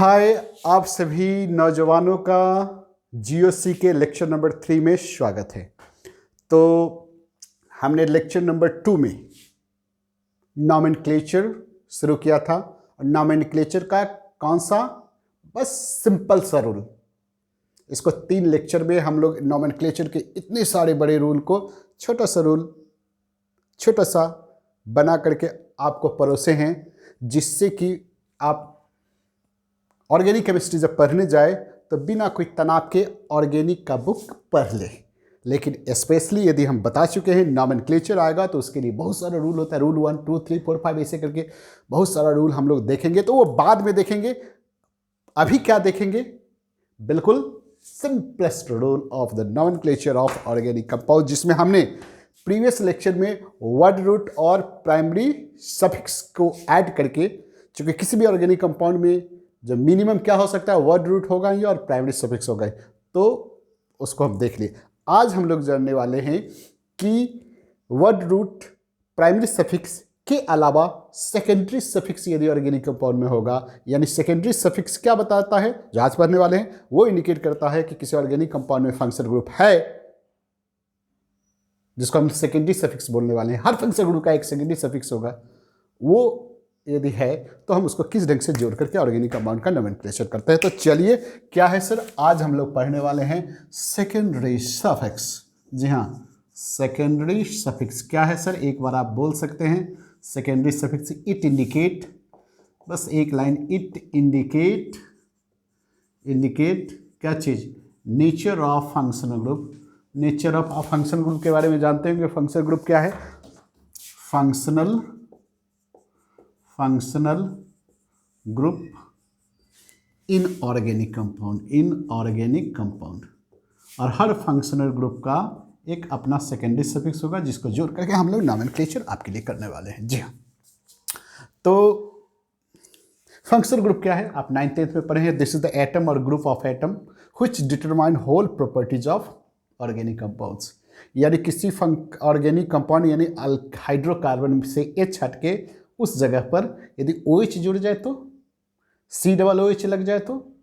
हाय, आप सभी नौजवानों का जीओसी के लेक्चर नंबर 3 में स्वागत है। तो हमने लेक्चर नंबर 2 में नॉमेनक्लेचर शुरू किया था और नॉमेनक्लेचर का कौन सा, बस सिंपल सा रूल। इसको 3 लेक्चर में हम लोग नॉमेनक्लेचर के इतने सारे बड़े रूल को छोटा सा रूल, छोटा सा बना करके आपको परोसे हैं, जिससे कि आप ऑर्गेनिक केमिस्ट्री जब पढ़ने जाए तो बिना कोई तनाव के ऑर्गेनिक का बुक पढ़ ले। लेकिन स्पेशली यदि हम बता चुके हैं नॉमेनक्लेचर आएगा तो उसके लिए बहुत सारा रूल होता है। रूल 1, 2, 3, 4, 5 ऐसे करके बहुत सारा रूल हम लोग देखेंगे, तो वो बाद में देखेंगे। अभी क्या देखेंगे? बिल्कुल simplest rule of the nomenclature of organic compound, जिसमें हमने प्रीवियस लेक्चर में वर्ड रूट और प्राइमरी सफिक्स को ऐड करके, चूंकि किसी भी ऑर्गेनिक कंपाउंड में जो मिनिमम क्या हो सकता है, वर्ड रूट होगा ही और प्राइमरी सफिक्स होगा ही, तो उसको हम देख लिए। आज हम लोग जानने वाले हैं कि वर्ड रूट, प्राइमरी सफिक्स के अलावा सेकेंडरी सफिक्स यदि ऑर्गेनिक कंपाउंड में होगा, यानी सेकेंडरी सफिक्स क्या बताता है, जो आज पढ़ने वाले हैं, वो इंडिकेट करता है कि किसी ऑर्गेनिक कंपाउंड में फंक्शनल ग्रुप है, जिसको हम सेकेंडरी सफिक्स बोलने वाले हैं। हर फंक्शनल ग्रुप का एक सेकेंडरी सफिक्स होगा। वो यदि है तो हम उसको किस ढंग से जोड़ करके ऑर्गेनिक कंपाउंड का नॉमेनक्लेचर करते हैं। तो चलिए, क्या है सर, आज हम लोग पढ़ने वाले हैं सेकेंडरी सफिक्स। जी हाँ, सेकेंडरी सफिक्स क्या है सर, एक बार आप बोल सकते हैं। सेकेंडरी सफिक्स, इट इंडिकेट, बस एक लाइन, इट इंडिकेट क्या चीज़, nature of functional group. Nature of functional group के बारे में जानते हैं कि फंक्शनल ग्रुप क्या है। Functional group in organic compound, और हर फंक्शनल ग्रुप का एक अपना सेकेंडरी सफिक्स होगा, जिसको जोड़ करके हम लोग नॉमेनक्लेचर आपके लिए करने वाले हैं। जी हाँ, तो फंक्शनल ग्रुप क्या है, आप 9th 10th में पढ़े हैं। दिस इज द एटम और group of atom which determine whole properties of organic compounds. यानी किसी ऑर्गेनिक कंपाउंड यानी हाइड्रोकार्बन से H हटके उस जगह पर यदि OH जुड़ जाए तो, COOH लग जाए तो,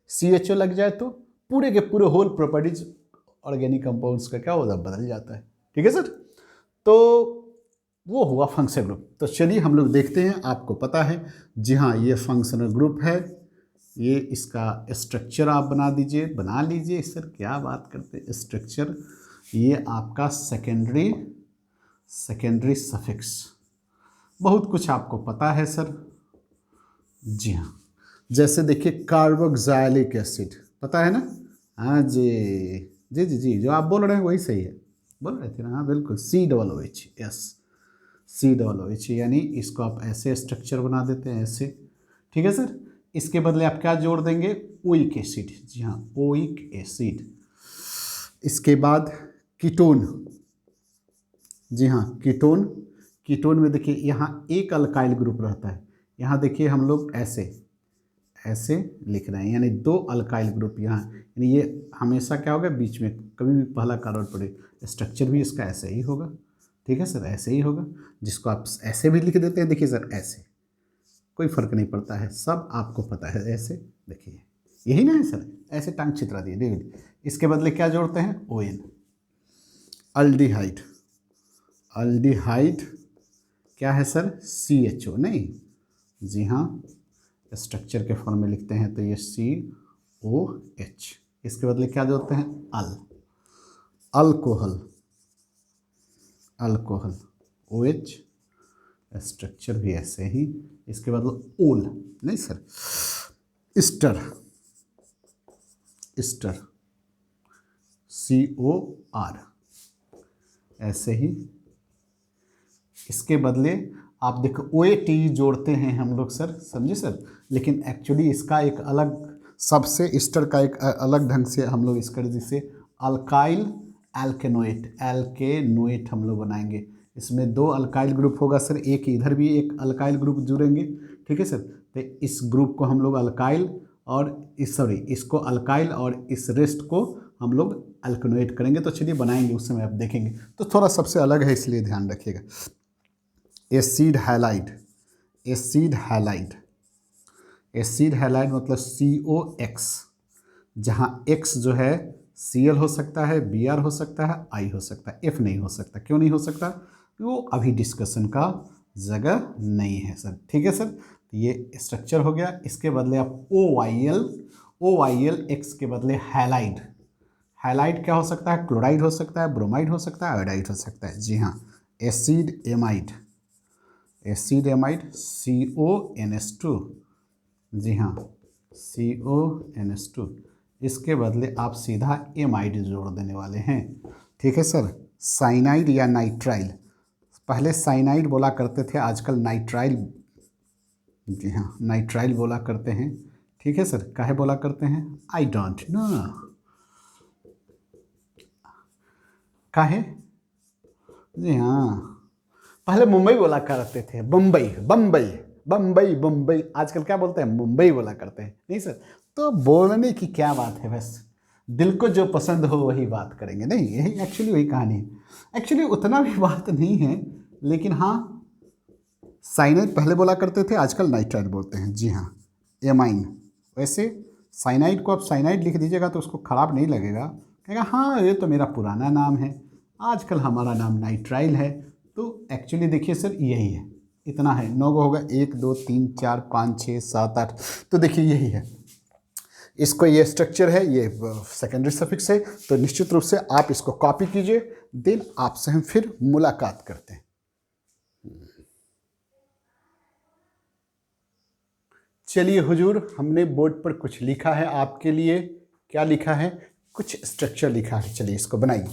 CHO लग जाए तो, पूरे के पूरे होल प्रॉपर्टीज ऑर्गेनिक कंपाउंड्स का क्या होता है, बदल जाता है। ठीक है सर, तो वो हुआ फंक्शनल ग्रुप। तो चलिए हम लोग देखते हैं। आपको पता है, जी हाँ, ये फंक्शनल ग्रुप है। ये इसका स्ट्रक्चर आप बना लीजिए सर, क्या बात करते हैं स्ट्रक्चर। ये आपका सेकेंडरी सफिक्स, बहुत कुछ आपको पता है सर। जी हाँ, जैसे देखिए कार्बोक्सिलिक एसिड, पता है ना। हाँ जी जी जी जी, जो आप बोल रहे हैं वही सही है, बोल रहे थे ना। हाँ बिल्कुल, COOH, यस, COOH, यानी इसको आप ऐसे स्ट्रक्चर बना देते हैं, ऐसे। ठीक है सर, इसके बदले आप क्या जोड़ देंगे, ओइक एसिड। जी हाँ, ओइक एसिड। इसके बाद कीटोन। जी हाँ, कीटोन में देखिए यहाँ एक अल्काइल ग्रुप रहता है। यहाँ देखिए हम लोग ऐसे लिख रहे हैं, यानी 2 अल्काइल ग्रुप यहाँ, यानी ये हमेशा क्या होगा, बीच में कभी भी पहला कार्बन पड़े, स्ट्रक्चर भी इसका ऐसे ही होगा। ठीक है सर, ऐसे ही होगा, जिसको आप ऐसे भी लिख देते हैं। देखिए सर, ऐसे कोई फर्क नहीं पड़ता है, सब आपको पता है। ऐसे देखिए, यही ना है सर, ऐसे टांग छितरा दिए, देखिए। इसके बदले क्या जोड़ते हैं, ON। अल्डिहाइड क्या है सर, CHO, नहीं, जी हाँ, स्ट्रक्चर के फॉर्म में लिखते हैं तो ये COH। इसके बदले क्या जोड़ते हैं, अल्कोहल OH, स्ट्रक्चर भी ऐसे ही। इसके बदले ओल, नहीं सर, स्टर COR, ऐसे ही। इसके बदले आप देखो OAT जोड़ते हैं हम लोग सर, समझे सर, लेकिन एक्चुअली इसका एक अलग, सबसे ईस्टर का एक अलग ढंग से हम लोग इसका, जिसे अल्काइल एल्केनोएट हम लोग बनाएंगे। इसमें 2 अल्काइल ग्रुप होगा सर, एक इधर भी एक अल्काइल ग्रुप जुड़ेंगे। ठीक है सर, तो इस ग्रुप को हम लोग अल्काइल और इसको अल्काइल और इस रेस्ट को हम लोग अल्केनोएट करेंगे। तो चलिए बनाएंगे, उस समय आप देखेंगे। तो थोड़ा सबसे अलग है, इसलिए ध्यान रखिएगा। एसिड हैलाइड एसिड हैलाइड मतलब COX, जहाँ X जो है Cl हो सकता है, Br हो सकता है, I हो सकता है, F नहीं हो सकता। क्यों नहीं हो सकता? वो अभी डिस्कशन का जगह नहीं है सर। ठीक है सर, तो ये स्ट्रक्चर हो गया। इसके बदले आप OYL X के बदले हैलाइड। हैलाइड क्या हो सकता है? क्लोराइड हो सकता है, ब्रोमाइड हो सकता है, आयोडाइड हो सकता है। जी हाँ, एसिड एमाइड CONS2। जी हाँ, CONS2। इसके बदले आप सीधा एमाइड जोड़ देने वाले हैं। ठीक है सर। साइनाइड या नाइट्राइल, पहले साइनाइड बोला करते थे, आजकल नाइट्राइल। जी हाँ, नाइट्राइल बोला करते हैं। ठीक है सर, काहे बोला करते हैं? आई डोंट नो काहे। जी हाँ, पहले मुंबई बोला करते थे, बम्बई बम्बई बम्बई बम्बई, आजकल क्या बोलते हैं? मुंबई बोला करते हैं। नहीं सर, तो बोलने की क्या बात है, बस दिल को जो पसंद हो वही बात करेंगे। नहीं, यही एक्चुअली वही कहानी है। एक्चुअली उतना भी बात नहीं है, लेकिन हाँ, साइनाइड पहले बोला करते थे, आजकल नाइट्राइड बोलते हैं। जी हाँ, एमाइन। वैसे साइनाइड को आप साइनाइड लिख दीजिएगा तो उसको ख़राब नहीं लगेगा, कहेगा हाँ ये तो मेरा पुराना नाम है, आजकल हमारा नाम नाइट्राइल है। तो एक्चुअली देखिए सर, यही है, इतना है। 9 को होगा, 1 2 3 4 5 6 7 8, तो देखिए यही है। इसको ये स्ट्रक्चर है, ये सेकेंडरी सफिक्स है, तो निश्चित रूप से आप इसको कॉपी कीजिए। देन आपसे हम फिर मुलाकात करते हैं। चलिए हुजूर, हमने बोर्ड पर कुछ लिखा है आपके लिए। क्या लिखा है? कुछ स्ट्रक्चर लिखा है। चलिए इसको बनाइए।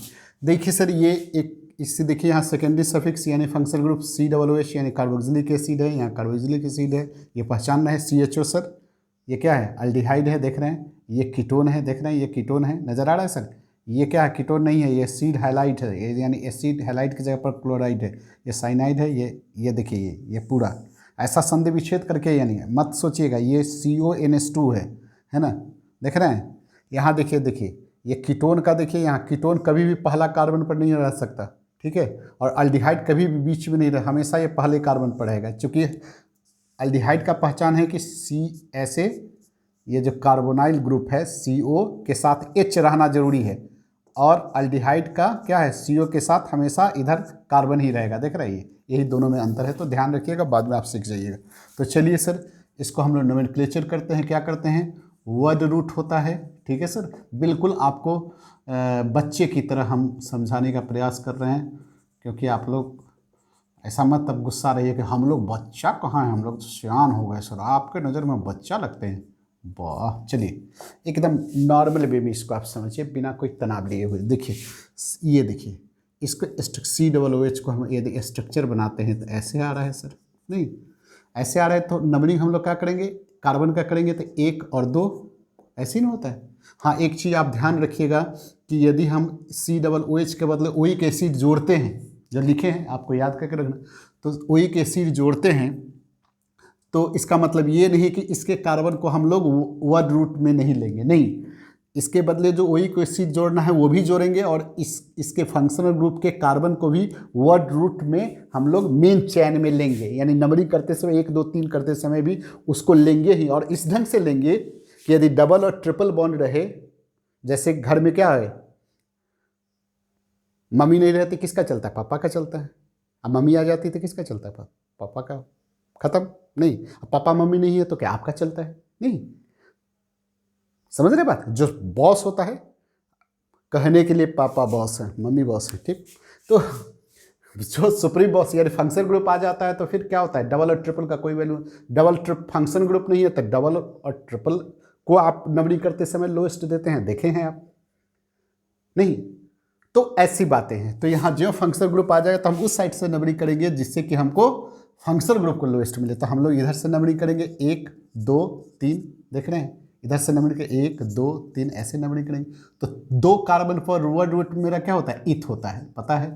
देखिए सर, ये एक, इससे देखिए यहाँ सेकेंडरी सफिक्स यानी फंक्शनल ग्रुप COOH यानी कार्बोक्सिलिक एसिड है, यहाँ कार्बोक्सिलिक एसिड है, ये पहचानना है। CHO सर, ये क्या है? अल्डिहाइड है, देख रहे हैं। ये कीटोन है, देख रहे हैं, ये कीटोन है, नज़र आ रहा है सर। ये क्या है? कीटोन नहीं है, ये एसिड हैलाइड है, ये यानी एसिड हैलाइड की जगह पर क्लोराइड है। ये साइनाइड है, ये देखिए, ये पूरा ऐसा संधि विच्छेद करके, यानी मत सोचिएगा ये CONS2 है ना, देख रहे हैं। यहाँ देखिए ये कीटोन का, देखिए यहाँ कीटोन कभी भी पहला कार्बन पर नहीं रह सकता। ठीक है, और अल्डिहाइड कभी भी बीच में नहीं रह, हमेशा ये पहले कार्बन पर रहेगा, क्योंकि अल्डिहाइड का पहचान है कि C ऐसे, ये जो कार्बोनाइल ग्रुप है CO के साथ H रहना जरूरी है, और अल्डिहाइड का क्या है? CO के साथ हमेशा इधर कार्बन ही रहेगा। देख रहे हैं, यही दोनों में अंतर है, तो ध्यान रखिएगा, बाद में आप सीख जाइएगा। तो चलिए सर, इसको हम लोग नोमेनक्लेचर करते हैं। क्या करते हैं? वर्ड रूट होता है। ठीक है सर, बिल्कुल आपको बच्चे की तरह हम समझाने का प्रयास कर रहे हैं, क्योंकि आप लोग ऐसा मत तब गुस्सा रहिए कि हम लोग बच्चा कहाँ हैं, हम लोग सियान हो गए सर, आपके नज़र में बच्चा लगते हैं। वाह, चलिए एकदम नॉर्मल वे में इसको आप समझिए, बिना कोई तनाव लिए हुए। देखिए ये देखिए, इसको COOH को हम यदि स्ट्रक्चर बनाते हैं तो ऐसे आ रहा है सर, नहीं ऐसे आ रहा है, तो नंबरिंग हम लोग क्या करेंगे? कार्बन का करेंगे तो 1 और 2 ऐसे ही नहीं होता है। हाँ, एक चीज़ आप ध्यान रखिएगा कि यदि हम COOH के बदले ओइक एसिड जोड़ते हैं, जो लिखे हैं आपको याद करके रखना, तो ओइक एसिड जोड़ते हैं, तो इसका मतलब ये नहीं कि इसके कार्बन को हम लोग वर्ड रूट में नहीं लेंगे, नहीं, इसके बदले जो ओइक एसिड जोड़ना है वो भी जोड़ेंगे, और इसके फंक्शनल ग्रुप के कार्बन को भी वर्ड रूट में हम लोग मेन चैन में लेंगे, यानी नंबरिंग करते समय 1 2 3 करते समय भी उसको लेंगे ही, और इस ढंग से लेंगे कि यदि डबल और ट्रिपल बॉन्ड रहे, जैसे घर में क्या है, मम्मी नहीं रहती, किसका चलता है? पापा का चलता है। अब मम्मी आ जाती तो किसका चलता है? पापा का। खत्म। नहीं, अब पापा मम्मी नहीं है तो क्या आपका चलता है? नहीं, समझ रहे बात? जो बॉस होता है, कहने के लिए पापा बॉस है, मम्मी बॉस है, ठीक। तो जो सुप्रीम बॉस यानी फंक्शन ग्रुप आ जाता है तो फिर क्या होता है? डबल और ट्रिपल का कोई value, double trip function group नहीं है तो डबल और ट्रिपल को आप नंबरिंग करते समय लोएस्ट देते हैं, देखे हैं आप? नहीं, तो ऐसी बातें हैं। तो यहाँ जो फंक्शन ग्रुप आ जाएगा तो हम उस साइड से नंबरिंग करेंगे जिससे कि हमको फंक्शन ग्रुप को लोएस्ट मिले। तो हम लोग इधर से नंबरिंग करेंगे 1 2 3, देख रहे हैं, इधर से नंबरिंग के 1 2 3 ऐसे नंबरिंग करेंगे। तो 2 कार्बन पर वर्ड रूट मेरा क्या होता है? इथ होता है, पता है।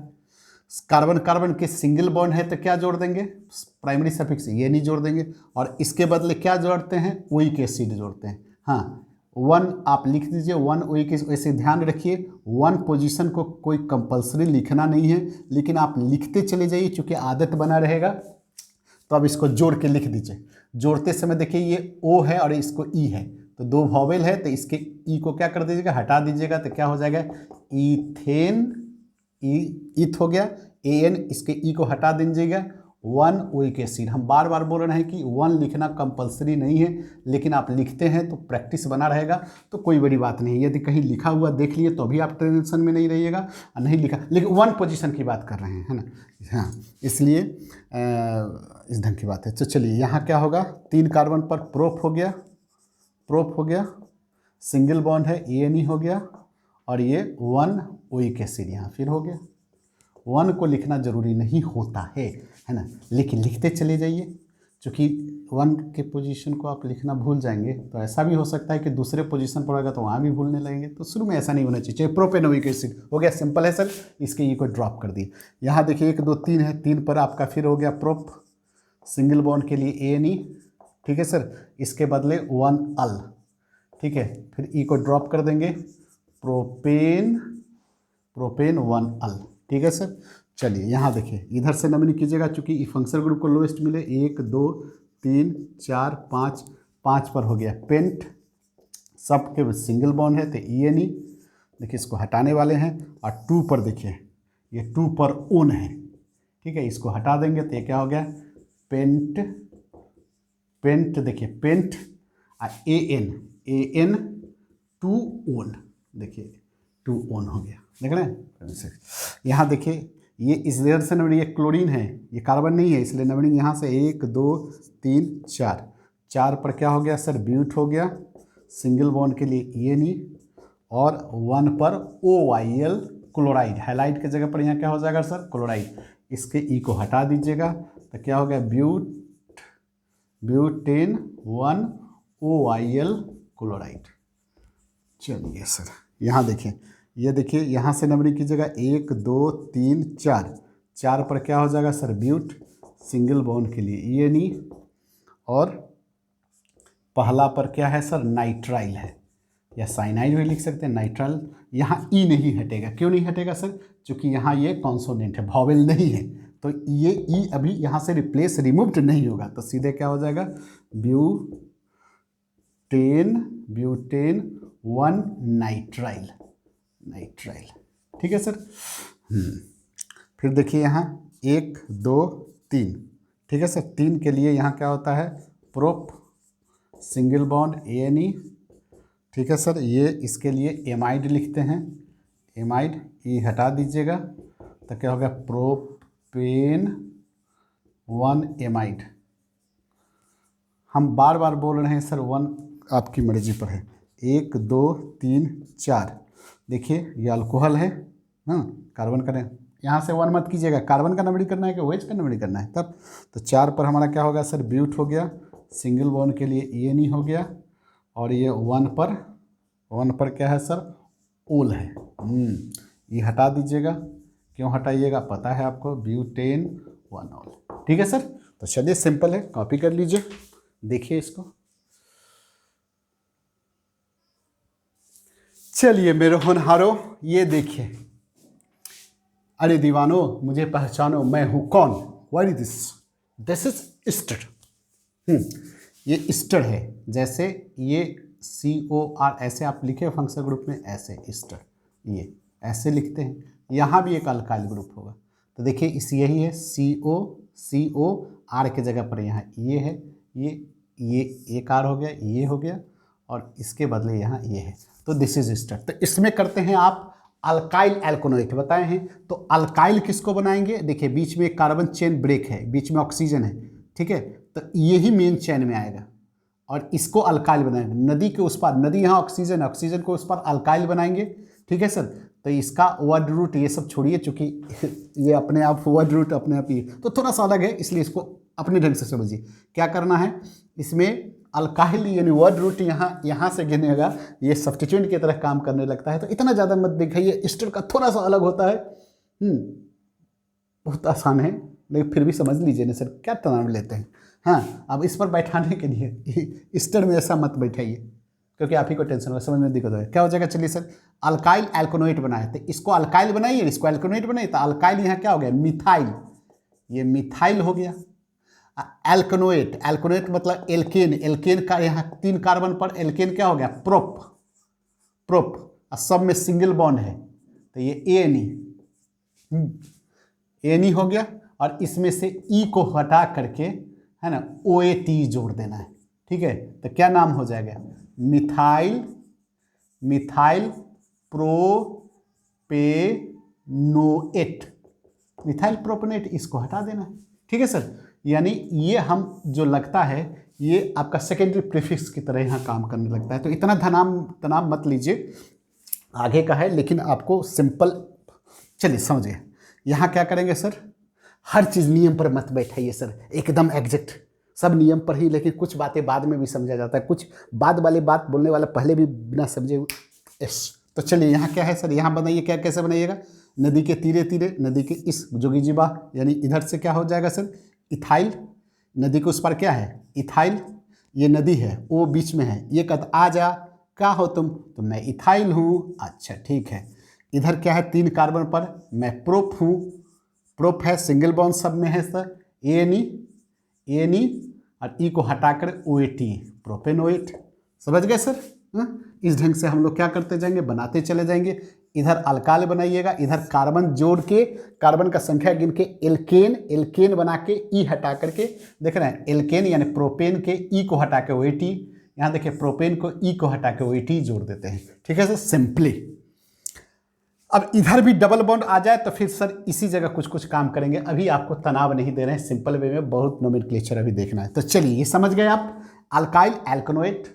कार्बन कार्बन के सिंगल बॉन्ड है तो क्या जोड़ देंगे? प्राइमरी सफिक्स, ये नहीं जोड़ देंगे, और इसके बदले क्या जोड़ते हैं? ओइक एसिड जोड़ते हैं। हाँ, 1 आप लिख दीजिए, 1 ओइक एसिड। ऐसे ध्यान रखिए 1 पोजीशन को कोई कंपलसरी लिखना नहीं है, लेकिन आप लिखते चले जाइए, चूँकि आदत बना रहेगा तो अब इसको जोड़ के लिख दीजिए। जोड़ते समय देखिए ये ओ है और इसको ई है, तो दो वॉवेल है, तो इसके ई को क्या कर दीजिएगा, हटा दीजिएगा, तो क्या हो जाएगा, ईथेन, ईथ हो गया, एन, इसके ई को हटा दीजिएगा, 1 एसिड। हम बार बार बोल रहे हैं कि 1 लिखना कंपलसरी नहीं है, लेकिन आप लिखते हैं तो प्रैक्टिस बना रहेगा, तो कोई बड़ी बात नहीं। यदि कहीं लिखा हुआ देख लिए तो भी आप टेंशन में नहीं रहिएगा, और नहीं लिखा, लेकिन 1 पोजीशन की बात कर रहे हैं, है ना, हाँ, इसलिए इस ढंग की बात है। तो चलिए यहाँ क्या होगा, 3 कार्बन पर प्रोप हो गया, प्रोप हो गया, सिंगल बॉन्ड है एन हो गया, और ये 1 ओइक एसिड यहाँ फिर हो गया। 1 को लिखना जरूरी नहीं होता है ना, लेकिन लिखते चले जाइए, क्योंकि 1 के पोजीशन को आप लिखना भूल जाएंगे तो ऐसा भी हो सकता है कि दूसरे पोजीशन पर होगा तो वहाँ भी भूलने लगेंगे, तो शुरू में ऐसा नहीं होना चाहिए। प्रोपेनोइक एसिड हो गया, सिंपल है सर, इसके ई को ड्रॉप कर दिए। यहाँ देखिए 1 2 3 है, 3 पर आपका फिर हो गया प्रोप, सिंगल बॉन्ड के लिए एन ई, ठीक है सर, इसके बदले 1 अल, ठीक है, फिर ई को ड्रॉप कर देंगे, प्रोपेन, प्रोपेन 1 अल, ठीक है सर। चलिए यहाँ देखिए, इधर से नंबरिंग कीजिएगा, चूंकि फंक्शनल ग्रुप को लोएस्ट मिले, 1 2 3 4 5, 5 पर हो गया पेंट, सब के सिंगल बॉन्ड है तो ई एन ई, देखिए इसको हटाने वाले हैं, और 2 पर देखिए ये 2 पर ओन है, ठीक है, इसको हटा देंगे तो ये क्या हो गया, पेंट, पेंट देखिए पेंट, ए एन 2 ओन, देखिए 2 ओन हो गया, देख रहे हैं। यहाँ देखिए ये इस लेयर से नंबरिंग, ये क्लोरीन है, ये कार्बन नहीं है, इसलिए नंबरिंग यहाँ से 1 2 3 4, 4 पर क्या हो गया सर, ब्यूट हो गया, सिंगल बॉन्ड के लिए ई एन ई, और 1 पर O Y L chloride, highlight की जगह पर यहाँ क्या हो जाएगा सर, क्लोराइड, इसके ई को हटा दीजिएगा तो क्या हो गया, butane 1 O Y L chloride. चलिए सर यहाँ देखें, ये देखिए यहाँ से नंबरिंग कीजिएगा, 1 2 3 4, 4 पर क्या हो जाएगा सर, ब्यूट, सिंगल बॉन्ड के लिए ई एन ई, और पहला पर क्या है सर, नाइट्राइल है, या साइनाइड भी लिख सकते हैं, नाइट्राइल। यहाँ ई नहीं हटेगा, क्यों नहीं हटेगा सर, क्योंकि यहाँ ये कॉन्सोनेंट है, वॉवेल नहीं है, तो ये ई अभी यहाँ से रिप्लेस, रिमूव्ड नहीं होगा, तो सीधे क्या हो जाएगा, ब्यूटेन 1 नाइट्राइल, ठीक है सर। फिर देखिए यहाँ 1 2 3, ठीक है सर, 3 के लिए यहाँ क्या होता है, prop, single bond A N E, ठीक है सर, ये इसके लिए एमाइड लिखते हैं, एमाइड, ई हटा दीजिएगा तो क्या हो गया, प्रोपेन 1 एमाइड। हम बार बार बोल रहे हैं सर 1 आपकी मर्जी पर है, 1 2 3 4, देखिए ये अल्कोहल है, हाँ, कार्बन का, यहाँ से 1 मत कीजिएगा, कार्बन का नंबरिंग करना है कि OH का नंबरिंग करना है तब, तो 4 पर हमारा क्या होगा सर, ब्यूट हो गया, सिंगल बॉन्ड के लिए ई एन ई हो गया, और ये 1 पर क्या है सर, ओल है, ये हटा दीजिएगा, क्यों हटाइएगा पता है आपको, ब्यूटेन 1 ओल, ठीक है सर। तो चलिए सिंपल है, कॉपी कर लीजिए, देखिए इसको। चलिए मेरे होनहारों, ये देखिए, अरे दीवानो मुझे पहचानो, मैं हूँ कौन, what is this, this is Easter, ये ईस्टर है, जैसे ये COR ऐसे आप लिखे फंक्शनल ग्रुप में, ऐसे ईस्टर, ये ऐसे लिखते हैं, यहाँ भी एक अल्काइल ग्रुप होगा, तो देखिए इस यही है, COR के जगह पर यहाँ ये है, ये एक आर हो गया, ये हो गया, और इसके बदले यहाँ ये है, तो दिस इज ईस्टर। तो इसमें करते हैं आप अल्काइल एल्कोनोइक बताए हैं, तो अल्काइल किसको बनाएंगे, देखिए बीच में एक कार्बन चेन ब्रेक है, बीच में ऑक्सीजन है, ठीक है, तो यही मेन चेन में आएगा, और इसको अल्काइल बनाएंगे, नदी के उस पार, नदी यहाँ ऑक्सीजन, ऑक्सीजन को उस पार अल्काइल बनाएंगे, ठीक है सर। तो इसका वर्ड रूट ये सब छोड़िए, चूँकि ये अपने आप वर्ड रूट अपने आप ही तो थोड़ा सा अलग है, इसलिए इसको अपने ढंग से समझिए। क्या करना है, इसमें अल्काइल यानी वर्ड रूट यहाँ से गिनेगा, ये सब्स्टिट्यूएंट की तरह काम करने लगता है, तो इतना ज़्यादा मत दिखाइए, ईस्टर का थोड़ा सा अलग होता है, बहुत आसान है, लेकिन फिर भी समझ लीजिए ना सर, क्या तनाव लेते हैं। हाँ, अब इस पर बैठाने के लिए ईस्टर में ऐसा मत बैठाइए, क्योंकि आप ही को टेंशन होगा, समझ में दिक्कत होगा, क्या हो जाएगा। चलिए सर, अल्काइल एल्कोनोइट बनाए, तो इसको अल्काइल बनाइए, इसको एल्कोनोइट बनाइए, तो अल्काइल यहाँ क्या हो गया, मिथाइल, ये मिथाइल हो गया। एल्केनोएट, एल्केनोएट मतलब एल्केन, एल्केन का यहाँ 3 कार्बन पर एल्केन क्या हो गया, प्रोप, प्रोप, और सब में सिंगल बॉन्ड है तो ये एनी हो गया, और इसमें से ई को हटा करके है ना OAT जोड़ देना है, ठीक है। तो क्या नाम हो जाएगा, methyl, methyl propanoate, methyl propanoate, इसको हटा देना है, ठीक है सर। यानी ये हम जो लगता है ये आपका सेकेंडरी प्रीफिक्स की तरह यहाँ काम करने लगता है। तो इतना तनाव मत लीजिए, आगे का है लेकिन आपको सिंपल, चलिए समझिए। यहाँ क्या करेंगे सर, हर चीज़ नियम पर मत बैठाइए सर, एकदम एग्जैक्ट सब नियम पर ही, लेकिन कुछ बातें बाद में भी समझा जाता है, कुछ बाद वाली बात बोलने वाला पहले भी बिना समझे यस। तो चलिए यहाँ क्या है सर, यहाँ बनाइए, क्या कैसे बनाइएगा, नदी के तीरे तीरे, नदी के इस जोगीजीबा, यानी इधर से क्या हो जाएगा सर, इथाइल, नदी के उस पर क्या है, इथाइल, ये नदी है, वो बीच में है, ये कहता आ जा, क्या हो तुम, तो मैं इथाइल हूँ, अच्छा ठीक है। इधर क्या है, 3 कार्बन पर मैं प्रोप हूँ, प्रोप है, सिंगल बॉन्ड सब में है सर, एनी और ई को हटाकर OAT, प्रोपेनोएट, समझ गए सर। इस ढंग से हम लोग क्या करते जाएंगे, बनाते चले जाएंगे। इधर अल्काल बनाइएगा, इधर कार्बन जोड़ के, कार्बन का संख्या गिन के एल्केन, एल्केन बना के ई हटा करके, देख रहे हैं एल्केन यानी प्रोपेन के ई को हटा के OAT, यहाँ देखिए प्रोपेन को ई को हटा के OAT जोड़ देते हैं, ठीक है सर, सिंपली। अब इधर भी डबल बॉन्ड आ जाए तो फिर सर इसी जगह कुछ कुछ काम करेंगे, अभी आपको तनाव नहीं दे रहे हैं, सिंपल वे में बहुत नोमेनक्लेचर अभी देखना है। तो चलिए ये समझ गए आप, अल्काइल एल्केनोएट,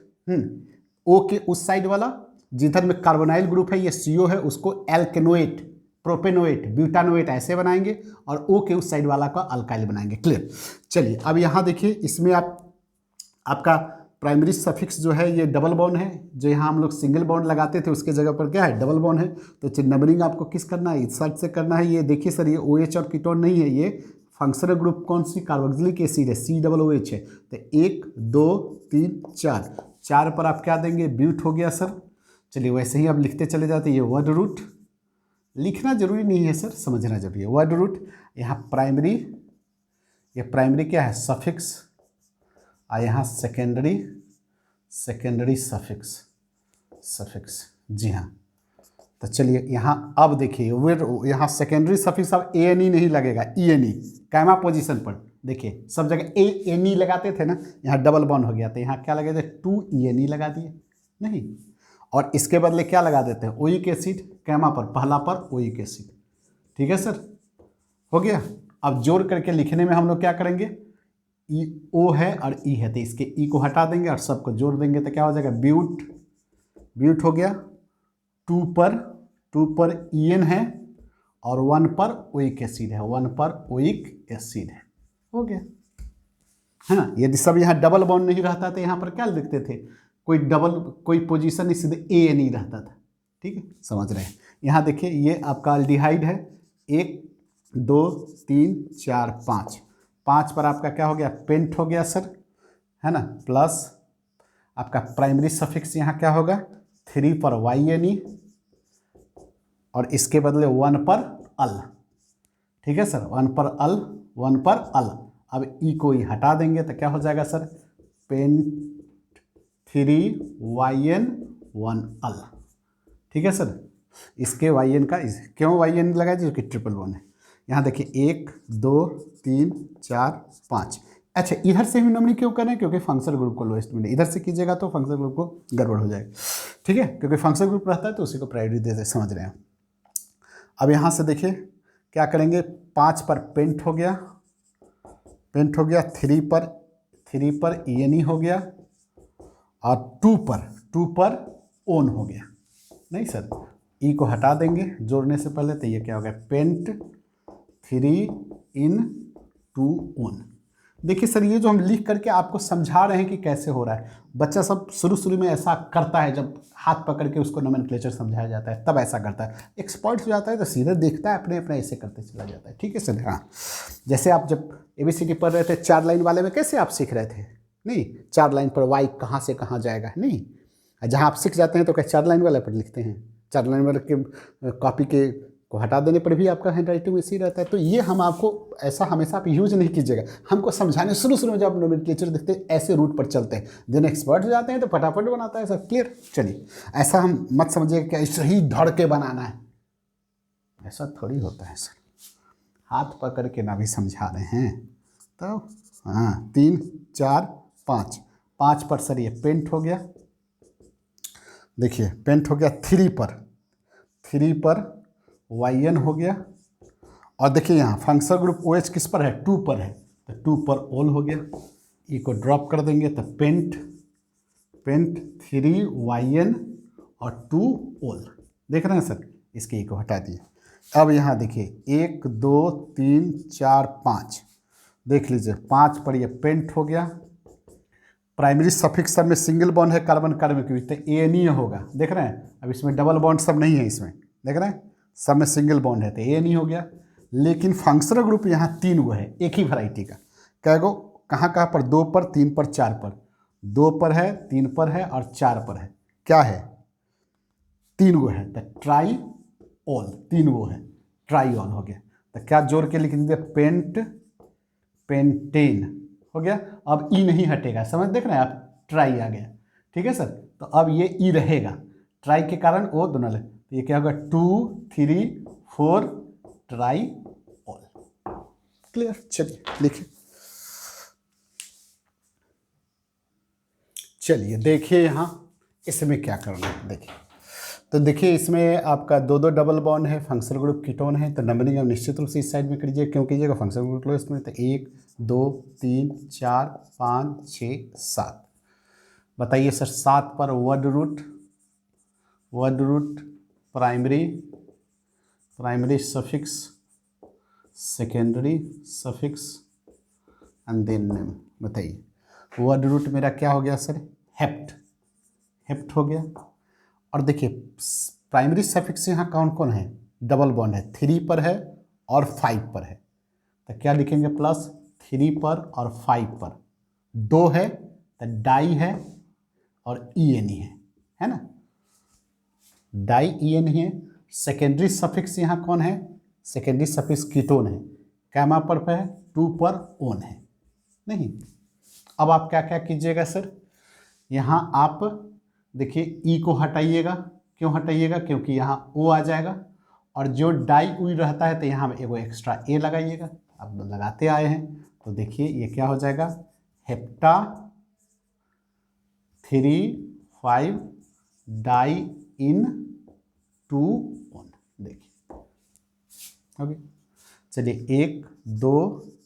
ओ के उस साइड वाला जिधर में कार्बोनाइल ग्रुप है, ये CO है, उसको एल्केनोएट, प्रोपेनोएट, ब्यूटानोएट ऐसे बनाएंगे, और O के उस साइड वाला का अल्काइल बनाएंगे, क्लियर। चलिए अब यहाँ देखिए, इसमें आपका प्राइमरी सफिक्स जो है ये डबल बॉन्ड है, जो यहाँ हम लोग सिंगल बॉन्ड लगाते थे उसके जगह पर क्या है, डबल बॉन्ड है। तो नंबरिंग आपको किस करना है, इस साइड से करना है। ये देखिए सर, ये OH और कीटोन नहीं है, ये फंक्शनल ग्रुप कौन सी, कार्बोक्सिलिक एसिड है, COOH है। तो 1 2 3 4 पर आप क्या देंगे, ब्यूट हो गया सर। चलिए वैसे ही आप लिखते चले जाते, ये वर्ड रूट, लिखना जरूरी नहीं है सर, समझना जब, ये वर्ड रूट, यहाँ प्राइमरी, ये प्राइमरी क्या है, सफिक्स, और यहाँ सेकेंडरी सफिक्स, जी हाँ। तो चलिए यहाँ अब देखिए, यहाँ सेकेंडरी सफिक्स अब ANE नहीं लगेगा, ENE, कैमा पोजीशन पर देखिए, सब जगह ANE लगाते थे ना, यहाँ डबल बॉन्ड हो गया, तो यहाँ क्या लगे थे, 2ENE लगा दिए, नहीं, और इसके बदले क्या लगा देते हैं, ओइक एसिड, कैमा पर पहला पर ओइक एसिड, ठीक है सर, हो गया। अब जोड़ करके लिखने में हम लोग क्या करेंगे, O है और E है, तो इसके E को हटा देंगे और सबको जोड़ देंगे, तो क्या हो जाएगा, ब्यूट हो गया। 2 पर EN है और 1 पर ओइक एसिड है, 1 पर ओइक एसिड है, हो गया, है ना। यदि सब यहाँ डबल बॉन्ड नहीं रहता तो यहाँ पर क्या लिखते थे, कोई पोजीशन नहीं, सीधे ANE रहता था, ठीक है, समझ रहे हैं। यहाँ देखिए ये आपका अल्डिहाइड है, 1 2 3 4 5 पर आपका क्या हो गया, पेंट हो गया सर, है ना, प्लस आपका प्राइमरी सफिक्स यहाँ क्या होगा, 3 पर YNE और इसके बदले 1 पर अल, ठीक है सर, 1 पर अल। अब E को ही हटा देंगे तो क्या हो जाएगा सर, पेंट 3YN 1 अल, ठीक है सर। इसके YN का क्यों YN लगाए, जो कि ट्रिपल बॉन्ड है। यहाँ देखिए 1 2 3 4 5, अच्छा इधर से भी नंबरिंग क्यों करें, क्योंकि फंक्शनल ग्रुप को लोएस्ट मिले, इधर से कीजिएगा तो फंक्शनल ग्रुप को गड़बड़ हो जाएगा, ठीक है, क्योंकि फंक्शनल ग्रुप रहता है तो उसी को प्रायोरिटी देते, समझ रहे हैं। अब यहाँ से देखिए क्या करेंगे, 5 पर पेंट हो गया, 3 पर ENE हो गया, और 2 पर ओन हो गया, नहीं सर, E को हटा देंगे जोड़ने से पहले, तो ये क्या हो गया, पेंट 3 in 2 ओन। देखिए सर, ये जो हम लिख करके आपको समझा रहे हैं कि कैसे हो रहा है, बच्चा सब शुरू में ऐसा करता है, जब हाथ पकड़ के उसको नोमेनक्लेचर समझाया जाता है तब ऐसा करता है, एक्सपर्ट हो जाता है तो सीधे देखता है, अपने ऐसे करते चला जाता है, ठीक है सर। हाँ, जैसे आप जब ABCD पढ़ रहे थे 4 लाइन वाले में, कैसे आप सीख रहे थे, नहीं 4 लाइन पर Y कहाँ से कहाँ जाएगा, नहीं, जहाँ आप सीख जाते हैं तो क्या 4 लाइन वाले पर लिखते हैं, 4 लाइन वाले के कॉपी के को हटा देने पर भी आपका हैंड राइटिंग वैसे ही रहता है। तो ये हम आपको ऐसा हमेशा आप यूज नहीं कीजिएगा। हमको समझाने शुरू में जब नोमेनक्लेचर देखते हैं ऐसे रूट पर चलते हैं, दिन एक्सपर्ट हो जाते हैं तो फटाफट बनाता है सब। क्लियर? चलिए, ऐसा हम मत समझिएगा कि ऐसे ही धड़ के बनाना है, ऐसा थोड़ी होता है सर। हाथ पकड़ के ना भी समझा रहे हैं तो हाँ, 3 4 5, 5 पर सर ये पेंट हो गया। देखिए पेंट हो गया 3 पर, 3 पर YN हो गया। और देखिए यहाँ फंक्शनल ग्रुप OH किस पर है? 2 पर है, तो 2 पर ऑल हो गया। ई को ड्रॉप कर देंगे तो पेंट 3 YN और 2 ऑल। देख रहे हैं सर? इसके ई को हटा दिए। अब यहाँ देखिए 1 2 3 4 5, देख लीजिए 5 पर ये पेंट हो गया। प्राइमरी सफिक्स सब में सिंगल बॉन्ड है कार्बन कार्बन के बीच, तो ANE होगा। देख रहे हैं? अब इसमें डबल बॉन्ड सब नहीं है, इसमें देख रहे हैं सब में सिंगल बॉन्ड है तो ANE हो गया। लेकिन फंक्शनल ग्रुप यहाँ 3 गो है, एक ही वैरायटी का। कै गो? कहाँ कहाँ पर? 2 पर, 3 पर, 4 पर। 2 पर है, 3 पर है और 4 पर है। क्या है? 3 गो है, तो ट्राई ऑल 3 गो है, ट्राई ऑल हो गया। तो क्या जोड़ के लिख दीजिए? पेंटेन हो गया। अब ई नहीं हटेगा, समझ? देख रहे हैं आप? ट्राई आ गया। ठीक है सर? तो अब ये ई रहेगा, ट्राई के कारण ओ दोनों ले, तो ये क्या होगा? 2 3 4 ट्राई ऑल। क्लियर? चलिए लिखिए। चलिए देखिए यहाँ इसमें क्या करना है। देखिए तो देखिए इसमें आपका 2 डबल बॉन्ड है, फंक्शनल ग्रुप कीटोन है, तो नंबरिंग अब निश्चित रूप से इस साइड में करिए। क्यों कीजिएगा? फंक्शनल ग्रुप क्लोज में, तो 1 2 3 4 5 6 7। बताइए सर 7 पर word root primary suffix, secondary suffix and then name. बताइए वर्ड रूट मेरा क्या हो गया सर? हेप्ट हो गया। और देखिए प्राइमरी सफिक्स यहाँ कौन कौन है? डबल बॉन्ड है, 3 पर है और 5 पर है, तो क्या लिखेंगे? प्लस 3 पर और 5 पर। 2 है तो डाई है और ENE है ना? डाई ENE है। सेकेंडरी सफिक्स यहाँ कौन है? सेकेंडरी सफिक्स कीटोन है। कैमा पर है? 2 पर ओन है नहीं। अब आप क्या क्या कीजिएगा सर? यहाँ आप देखिए ई को हटाइएगा। क्यों हटाइएगा? क्योंकि यहाँ O आ जाएगा, और जो डाई उई रहता है तो यहाँ एगो एक्स्ट्रा A लगाइएगा। अब लगाते आए हैं तो देखिए ये क्या हो जाएगा? हेप्टा 3 5 डाई इन 2 1। देखिए ओके। चलिए 1 2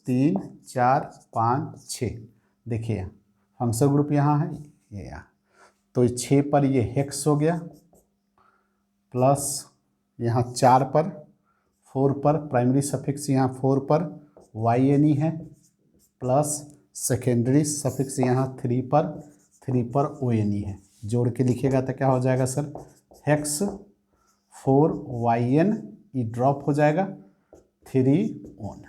3 4 5 6। देखिए यहाँ फंक्शनल ग्रुप यहाँ है, ये यहाँ, तो 6 पर ये हेक्स हो गया, प्लस यहाँ 4 पर 4 पर प्राइमरी सफिक्स यहाँ 4 पर YNE है, प्लस सेकेंडरी सफिक्स यहाँ 3 पर ONE है। जोड़ के लिखिएगा तो क्या हो जाएगा सर? हेक्स 4 YN, ई ड्रॉप हो जाएगा 3 ON।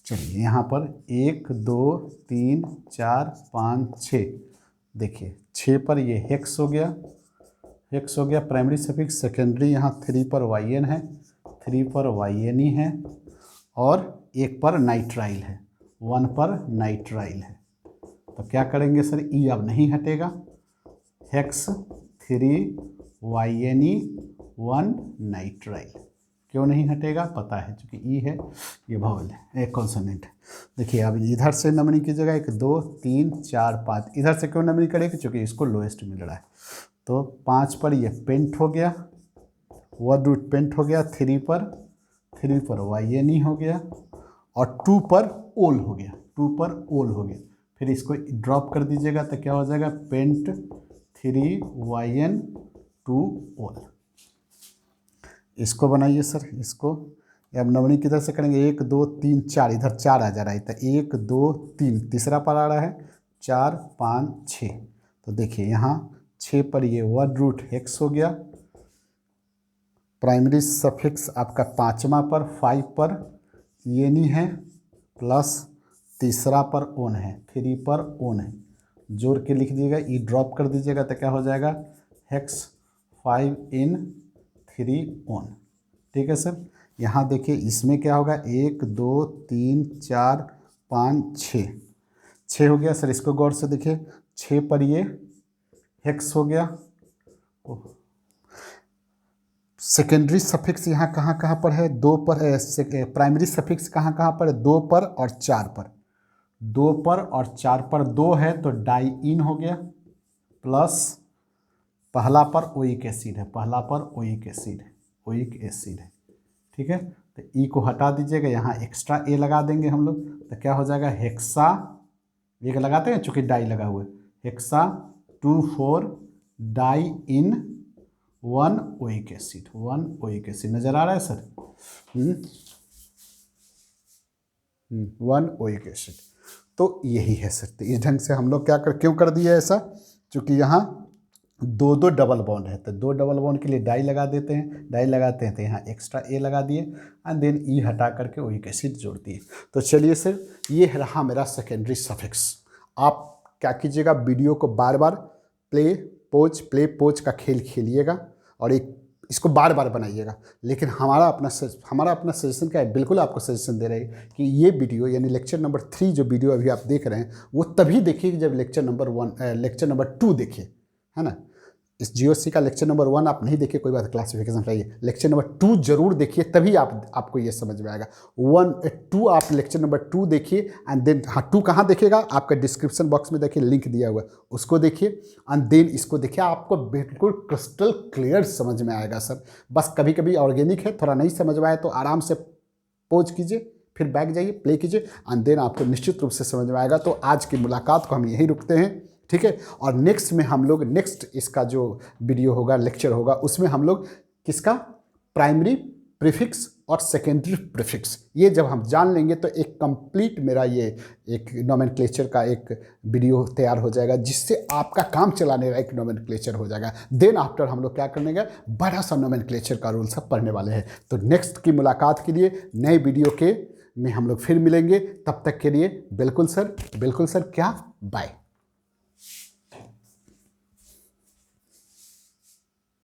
चलिए यहाँ पर 1 2 3 4 5 6। देखिए 6 पर ये हेक्स हो गया, प्राइमरी सफिक्स। सेकेंडरी यहाँ 3 पर YN है, 3 पर YNE है, और 1 पर नाइट्राइल है, 1 पर नाइट्राइल है। तो क्या करेंगे सर? ई अब नहीं हटेगा। Hex 3 YNE 1 nitrile. क्यों नहीं हटेगा? पता है, चूँकि ई है, ये वावल है, एक कॉन्सोनेंट है। देखिए अब इधर से नंबरिंग की जगह 1 2 3 4 5, इधर से क्यों नंबरिंग करेंगे? क्योंकि इसको लोएस्ट मिल रहा है। तो 5 पर ये पेंट हो गया, वर्ड रूट पेंट हो गया। 3 पर YNE हो गया, और 2 पर ओल हो गया, फिर इसको ड्रॉप कर दीजिएगा तो क्या हो जाएगा? पेंट 3 YN 2 ओल। इसको बनाइए सर, इसको अब नंबरिंग किधर से करेंगे? 1 2 3 4, इधर 4 आ जा रहा है, तो 1 2 3, तीसरा पर आ रहा है 4 5 6। तो देखिए यहाँ 6 पर ये वर्ड रूट हेक्स हो गया, प्राइमरी सफिक्स आपका 5वां पर 5 पर YNE है, प्लस तीसरा पर ओन है, 3 पर ओन है। जोड़ के लिख दीजिएगा, ई ड्रॉप कर दीजिएगा तो क्या हो जाएगा? हेक्स 5 इन 3 ओन। ठीक है सर। यहाँ देखिए इसमें क्या होगा, 1 2 3 4 5 6, 6 हो गया सर। इसको गौर से देखिए, 6 पर ये हेक्स हो गया। सेकेंडरी सफिक्स यहाँ कहाँ कहाँ पर है, 2 पर। प्राइमरी सफिक्स कहाँ कहाँ पर है, 2 पर और 4 पर। 2 पर और 4 पर 2 है तो डाई इन हो गया, प्लस पहला पर ओइक एसिड है, पहला पर ओइक एसिड है, ओइक एसिड है। ठीक है, तो ई को हटा दीजिएगा, यहाँ एक्स्ट्रा ए लगा देंगे हम लोग, तो क्या हो जाएगा, हेक्सा, एक लगाते हैं चूँकि डाई लगा हुआ है, हेक्सा 2,4 डाई इन 1 ओइक एसिड, 1 ओइक एसिड। नज़र आ रहा है सर? 1 oic acid. तो यही है सर। तो इस ढंग से हम लोग क्यों कर दिए ऐसा, क्योंकि यहाँ 2 डबल बॉन्ड है, तो 2 डबल बॉन्ड के लिए डाई लगा देते हैं, डाई लगाते हैं तो यहाँ एक्स्ट्रा ए लगा दिए एंड देन ई हटा करके ओइक एसिड जोड़ दिए। तो चलिए सर, ये रहा मेरा सेकेंडरी सफिक्स। आप क्या कीजिएगा, वीडियो को बार बार प्ले पोज का खेल खेलिएगा और इसको बार बार बनाइएगा। लेकिन हमारा अपना सजेशन क्या है, बिल्कुल आपको सजेशन दे रहे हैं कि ये वीडियो यानी लेक्चर नंबर 3 जो वीडियो अभी आप देख रहे हैं वो तभी देखिए जब लेक्चर नंबर 2 देखिए, है ना। इस जीओसी का लेक्चर नंबर 1 आप नहीं देखिए, कोई बात, क्लासिफिकेशन चाहिए, लेक्चर नंबर 2 जरूर देखिए, तभी आपको ये समझ में आएगा। 2 आप लेक्चर नंबर 2 देखिए एंड देन, हाँ 2 कहाँ देखेगा, आपका डिस्क्रिप्शन बॉक्स में देखिए लिंक दिया हुआ है, उसको देखिए एंड देन इसको देखिए, आपको बिल्कुल क्रिस्टल क्लियर समझ में आएगा सर। बस कभी कभी ऑर्गेनिक है, थोड़ा नहीं समझ में आए तो आराम से पॉज कीजिए, फिर बैक जाइए, प्ले कीजिए एंड देन आपको निश्चित रूप से समझ में आएगा। तो आज की मुलाकात को हम यहीं रुकते हैं, ठीक है। और नेक्स्ट में हम लोग, नेक्स्ट इसका जो वीडियो होगा, लेक्चर होगा, उसमें हम लोग किसका, प्राइमरी प्रीफिक्स और सेकेंडरी प्रीफिक्स, ये जब हम जान लेंगे तो एक कंप्लीट मेरा ये एक नोमेनक्लेचर का एक वीडियो तैयार हो जाएगा, जिससे आपका काम चलाने का एक नोमेनक्लेचर हो जाएगा। देन आफ्टर हम लोग क्या करने गए, बड़ा सा नोमेनक्लेचर का रूल सब पढ़ने वाले हैं। तो नेक्स्ट की मुलाकात के लिए नए वीडियो के में हम लोग फिर मिलेंगे, तब तक के लिए बिल्कुल सर क्या, बाय।